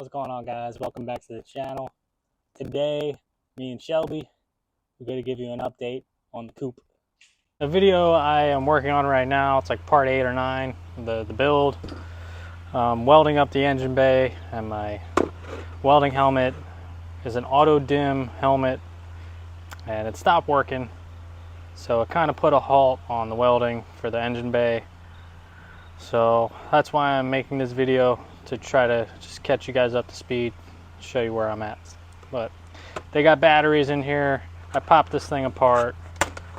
What's going on, guys? Welcome back to the channel. Today, me and Shelby, we're going to give you an update on the coupe. The video I am working on right now, it's like part 8 or 9, the build. Welding up the engine bay, and my welding helmet is an auto dim helmet, and it stopped working. So it kind of put a halt on the welding for the engine bay. So that's why I'm making this video, to try to just catch you guys up to speed, show you where I'm at. But they got batteries in here. I popped this thing apart.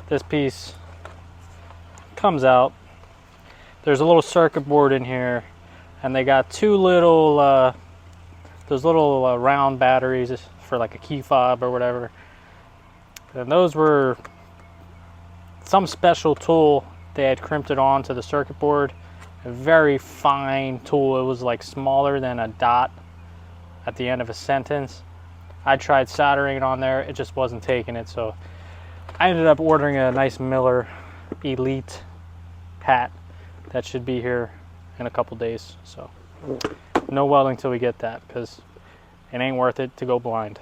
This piece comes out. There's a little circuit board in here, and they got two little those little round batteries for like a key fob or whatever. And those were some special tool. They had crimped it onto the circuit board. A very fine tool. It was like smaller than a dot at the end of a sentence. I tried soldering it on there, it just wasn't taking it, so I ended up ordering a nice Miller Elite hat that should be here in a couple days. So no welding till we get that, because it ain't worth it to go blind.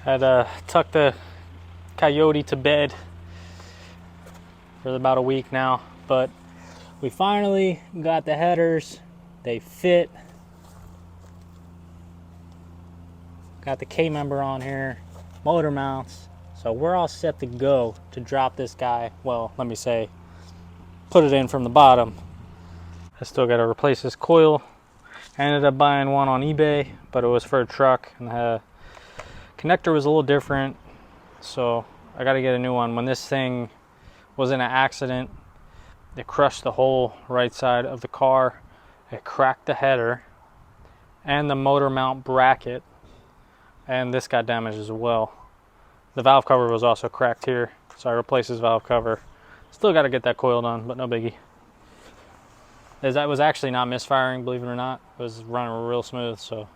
Had tucked the coyote to bed for about a week now, but we finally got the headers. They fit. Got the K-member on here, motor mounts, so we're all set to go to drop this guy. Well, let me say, put it in from the bottom. I still got to replace this coil. I ended up buying one on eBay, but it was for a truck, and the connector was a little different, so I got to get a new one. When this thing was in an accident, it crushed the whole right side of the car. It cracked the header and the motor mount bracket, and this got damaged as well. The valve cover was also cracked here, so I replaced this valve cover. Still got to get that coil done, but no biggie. That was actually not misfiring, believe it or not. It was running real smooth, so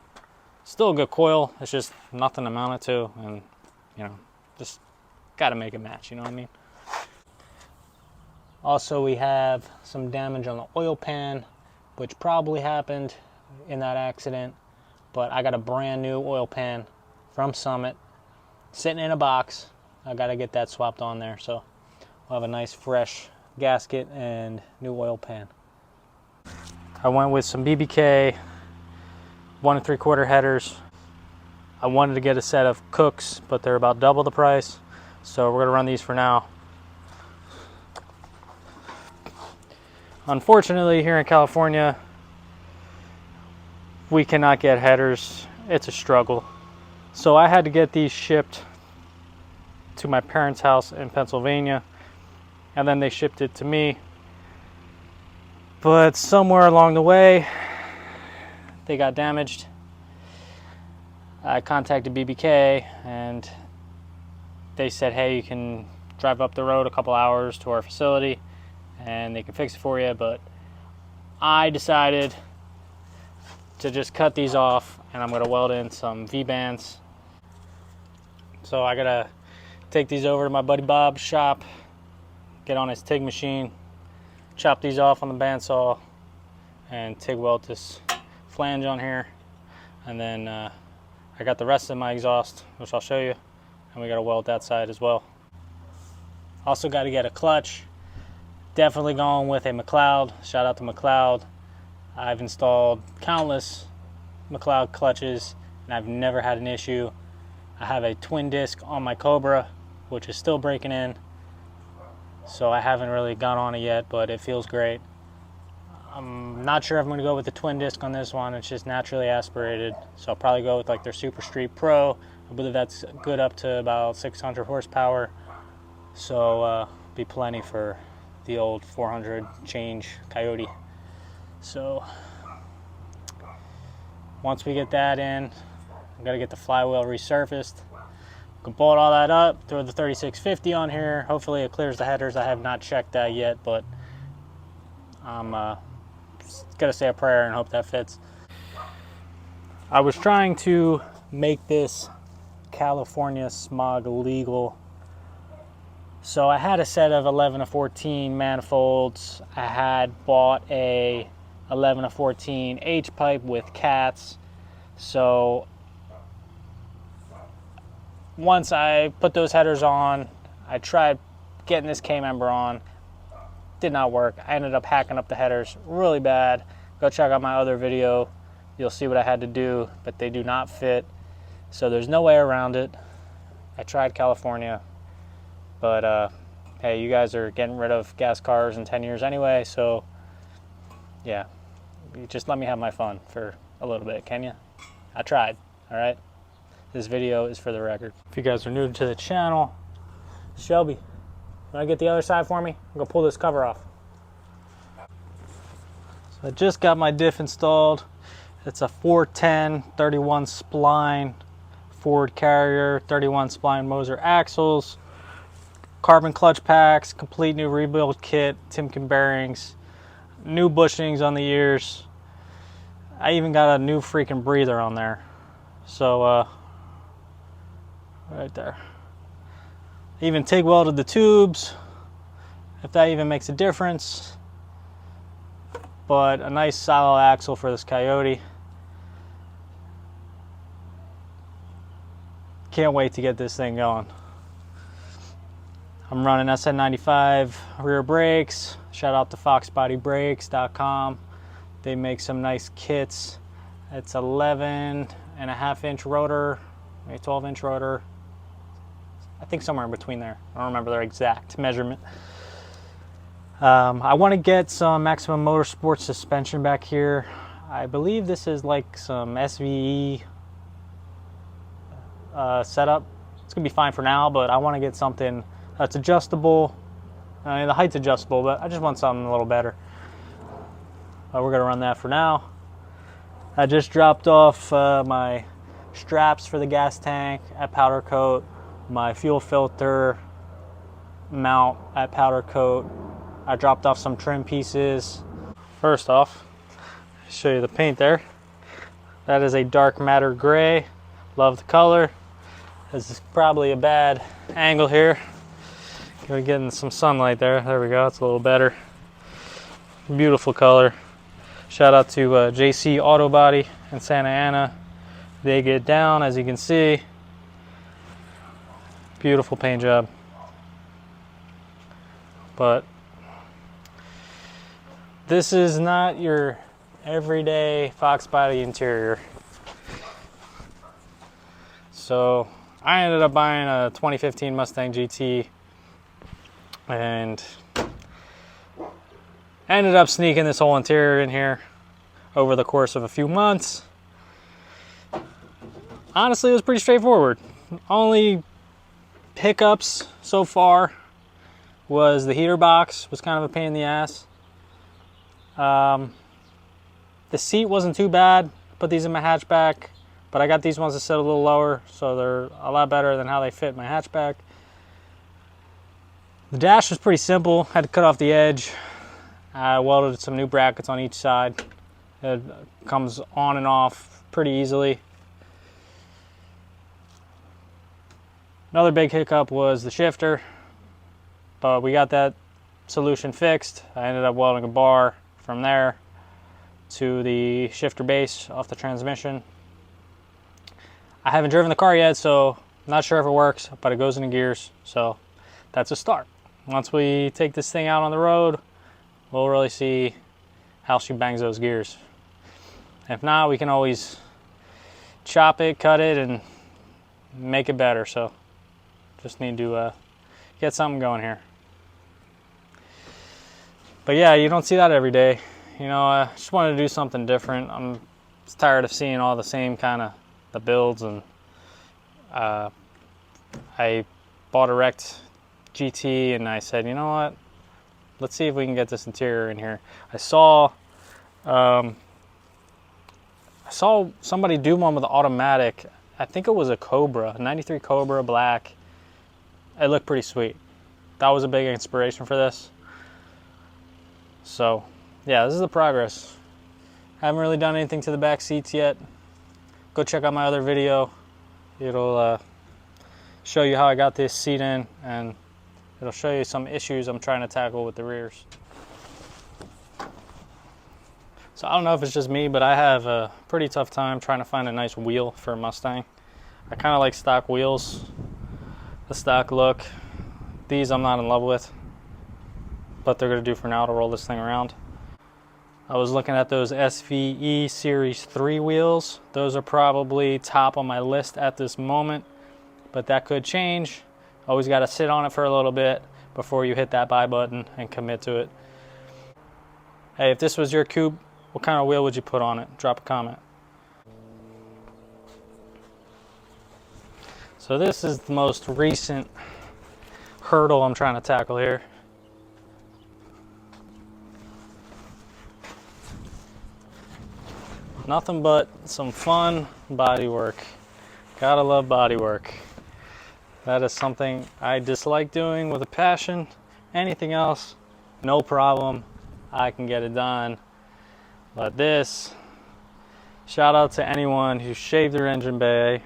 still a good coil. It's just nothing to mount it to, and you know, just gotta make it match, you know what I mean? Also, we have some damage on the oil pan, which probably happened in that accident, but I got a brand new oil pan from Summit sitting in a box. I gotta get that swapped on there, so we'll have a nice fresh gasket and new oil pan. I went with some BBK 1 3/4 headers. I wanted to get a set of Cooks, but they're about double the price, so we're gonna run these for now. Unfortunately, here in California, we cannot get headers. It's a struggle. So I had to get these shipped to my parents' house in Pennsylvania, and then they shipped it to me. But somewhere along the way, they got damaged. I contacted BBK, and they said, hey, you can drive up the road a couple hours to our facility and they can fix it for you. But I decided to just cut these off, and I'm going to weld in some V-bands. So I got to take these over to my buddy Bob's shop, get on his TIG machine, chop these off on the bandsaw, and TIG weld this flange on here. And then I got the rest of my exhaust, which I'll show you, and we got to weld that side as well. Also got to get a clutch. Definitely going with a McLeod. Shout out to McLeod. I've installed countless McLeod clutches, and I've never had an issue. I have a twin disc on my Cobra, which is still breaking in, so I haven't really got on it yet, but it feels great. I'm not sure if I'm going to go with the twin disc on this one. It's just naturally aspirated, so I'll probably go with like their Super Street Pro. I believe that's good up to about 600 horsepower, so be plenty for the old 400 change Coyote. So once we get that in, I've got to get the flywheel resurfaced. We can bolt all that up, throw the 3650 on here. Hopefully it clears the headers. I have not checked that yet, but I'm just gonna say a prayer and hope that fits. I was trying to make this California Smog legal. So I had a set of 11 to 14 manifolds. I had bought a 11 to 14 H-pipe with cats. So once I put those headers on, I tried getting this K-member on. Did not work. I ended up hacking up the headers really bad. Go check out my other video. You'll see what I had to do, but they do not fit. So there's no way around it. I tried California, but hey, you guys are getting rid of gas cars in 10 years anyway, so yeah, you just let me have my fun for a little bit, can you? I tried, all right? This video is for the record. If you guys are new to the channel, Shelby, want to get the other side for me? I'm gonna pull this cover off. So I just got my diff installed. It's a 410 31 spline Ford Carrier, 31 spline Moser axles, carbon clutch packs, complete new rebuild kit, Timken bearings, new bushings on the ears. I even got a new freaking breather on there. So right there. Even TIG welded the tubes, if that even makes a difference. But a nice solid axle for this Coyote. Can't wait to get this thing going. I'm running SN95 rear brakes. Shout out to foxbodybrakes.com. They make some nice kits. It's 11.5-inch rotor, maybe 12-inch rotor. I think somewhere in between there. I don't remember their exact measurement. I want to get some Maximum Motorsports suspension back here. I believe this is like some SVE setup. It's gonna be fine for now, but I want to get something that's adjustable. I mean, the height's adjustable, but I just want something a little better. We're gonna run that for now. I just dropped off my straps for the gas tank at powder coat, my fuel filter mount at powder coat. I dropped off some trim pieces. First off, I'll show you the paint there. That is a dark matter gray. Love the color. This is probably a bad angle here. We're getting some sunlight there. There we go, it's a little better. Beautiful color. Shout out to JC Auto Body in Santa Ana. They get down, as you can see. Beautiful paint job. But this is not your everyday Fox Body interior. So I ended up buying a 2015 Mustang GT and ended up sneaking this whole interior in here over the course of a few months. Honestly, it was pretty straightforward. Only hiccups so far was the heater box was kind of a pain in the ass. The seat wasn't too bad. Put these in my hatchback, but I got these ones to sit a little lower, so they're a lot better than how they fit in my hatchback. The dash was pretty simple. Had to cut off the edge. I welded some new brackets on each side. It comes on and off pretty easily. Another big hiccup was the shifter, but we got that solution fixed. I ended up welding a bar from there to the shifter base off the transmission. I haven't driven the car yet, so I'm not sure if it works, but it goes into gears, so that's a start. Once we take this thing out on the road, we'll really see how she bangs those gears. If not, we can always chop it, cut it, and make it better. So just need to get something going here. But yeah, you don't see that every day. You know, I just wanted to do something different. I'm tired of seeing all the same kind of the builds, and I bought a wrecked GT, and I said, you know what? Let's see if we can get this interior in here. I saw somebody do one with the automatic. I think it was a Cobra, 93 Cobra black. It looked pretty sweet. That was a big inspiration for this. So yeah, this is the progress. Haven't really done anything to the back seats yet. Go check out my other video. It'll show you how I got this seat in, and it'll show you some issues I'm trying to tackle with the rears. So I don't know if it's just me, but I have a pretty tough time trying to find a nice wheel for a Mustang. I kind of like stock wheels, the stock look. These I'm not in love with, but they're going to do for now to roll this thing around. I was looking at those SVE Series 3 wheels. Those are probably top on my list at this moment, but that could change. Always got to sit on it for a little bit before you hit that buy button and commit to it. Hey, if this was your coupe, what kind of wheel would you put on it? Drop a comment. So this is the most recent hurdle I'm trying to tackle here. Nothing but some fun bodywork. Gotta love bodywork. That is something I dislike doing with a passion. Anything else, no problem. I can get it done. But this, shout out to anyone who shaved their engine bay,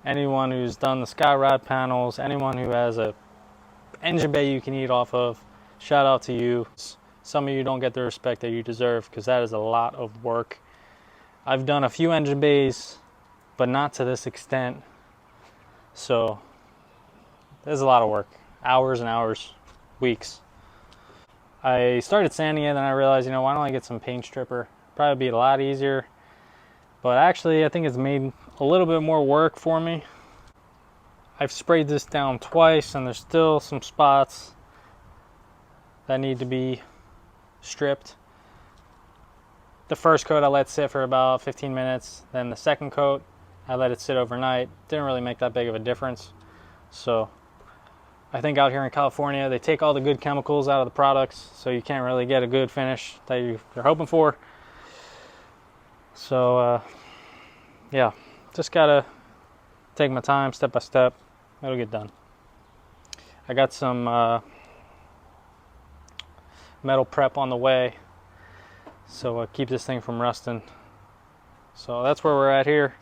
anyone who's done the sky rod panels, anyone who has a engine bay you can eat off of. Shout out to you. Some of you don't get the respect that you deserve, because that is a lot of work. I've done a few engine bays, but not to this extent. So there's a lot of work, hours and hours, weeks. I started sanding it, and I realized, you know, why don't I get some paint stripper? Probably be a lot easier. But actually, I think it's made a little bit more work for me. I've sprayed this down twice, and there's still some spots that need to be stripped. The first coat I let sit for about 15 minutes. Then the second coat, I let it sit overnight. Didn't really make that big of a difference. So I think out here in California, they take all the good chemicals out of the products, so you can't really get a good finish that you're hoping for. So yeah, just gotta take my time, step by step. It'll get done. I got some metal prep on the way, so keep this thing from rusting. So that's where we're at here.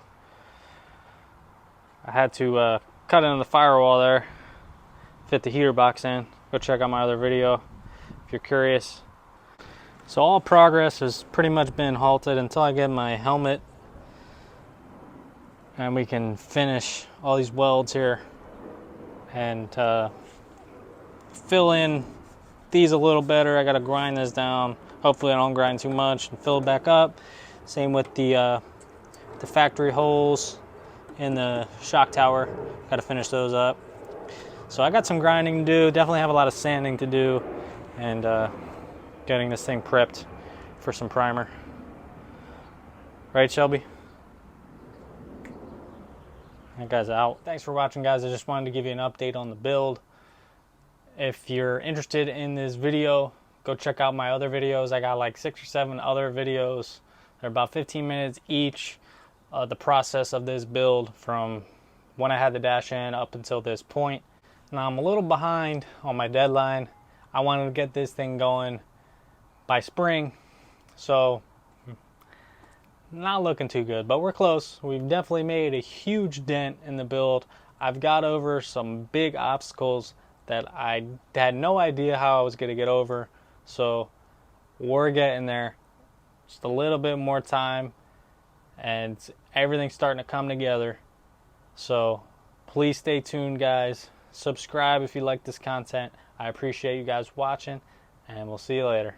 I had to cut into the firewall there, fit the heater box in. Go check out my other video if you're curious. So all progress has pretty much been halted until I get my helmet and we can finish all these welds here and fill in these a little better. I gotta grind this down. Hopefully I don't grind too much, and fill it back up. Same with the factory holes in the shock tower. Gotta finish those up. So I got some grinding to do. Definitely have a lot of sanding to do, and getting this thing prepped for some primer. Right, Shelby? That guy's out. Thanks for watching, guys. I just wanted to give you an update on the build. If you're interested in this video, go check out my other videos. I got like 6 or 7 other videos. They're about 15 minutes each. The process of this build from when I had the dash in up until this point. Now I'm a little behind on my deadline. I wanted to get this thing going by spring, so not looking too good, but we're close. We've definitely made a huge dent in the build. I've got over some big obstacles that I had no idea how I was going to get over, so we're getting there. Just a little bit more time, and everything's starting to come together. So please stay tuned, guys. Subscribe if you like this content. I appreciate you guys watching, and we'll see you later.